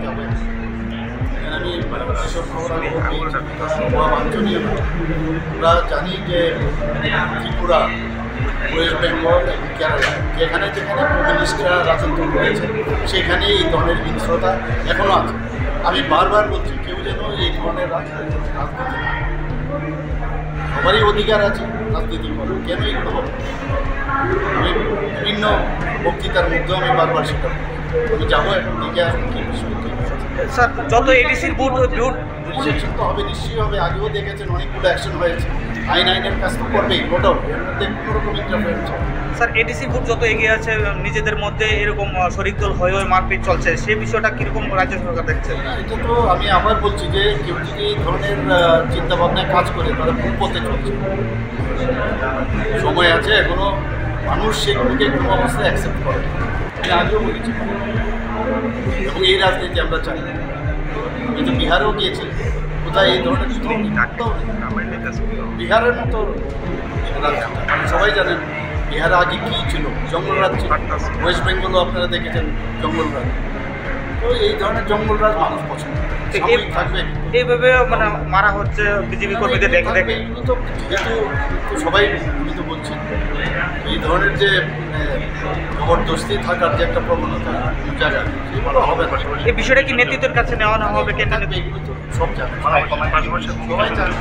যাবো। এখানে আমি যেসব খবর বাঞ্ছনীয় আমরা জানি যে ত্রিপুরা, ওয়েস্ট বেঙ্গল এবং কেরালা যেখানে যেখানে কমিউনিস্টরা রাজত্ব করেছে সেখানে এই ধরনের হিংস্রতা এখনও আছে। আমি বারবার বলছি কেউ যেন এই ধরনের রাজনীতি না করে। সবারই অধিকার আছে রাজনীতি করার, কেন এগুলো হবে? আমি বিভিন্ন বক্তৃতার মধ্যেও আমি বারবার স্বীকার করি। আমি যাবো এখন দিকে আসুন কী বিষয় স্যার, যত এডিসির বুট সেকশন তো হবে, নিশ্চয়ই হবে। আগেও দেখেছেন অনেকগুলো অ্যাকশন হয়েছে। আইনের কাজ তো করবেই, ওটাও এর মধ্যে কোনোরকম ইন্টারফারেন্স হবে। স্যার, এডিসি বুট যত এগিয়ে আছে নিজেদের মধ্যে এরকম শরিক দল হয়ে মারপিট চলছে, সেই বিষয়টা কীরকম রাজ্য সরকার দেখছে? এটা তো আমি আবার বলছি যে কেউ যদি এই ধরনের চিন্তাভাবনায় কাজ করে তারা ভুল পথে চলছে। সময় আছে এখনো, মানুষ সেগুলিকে কোনো অবস্থায় অ্যাকসেপ্ট করে। আমি আগেও বলেছি এবং এই রাজনীতি আমরা চাই না। আমি তো বিহারেও গিয়েছি, কোথায় এই ধরনের বিহারের মতো সবাই জানেন বিহারে আগে কী ছিল, জঙ্গলরাজ ছিল। ওয়েস্ট বেঙ্গলও আপনারা দেখেছেন জঙ্গলরাজ। তো এই ধরনের জঙ্গলরাজ মানুষ পছন্দ থাকবে। এইভাবে মানে মারা হচ্ছে বিজেপি কর্মীদের দেখে দেখে। এগুলো তো যেহেতু সবাই, আমি তো বলছি এই ধরনের যে জবরদস্তি থাকার যে একটা প্রবণতা জায়গা, সেগুলো হবে না। এই বিষয়টা কি নেতৃত্বের কাছে নেওয়া হবে? কেন এগুলো তো সব জায়গায় সবাই জানে।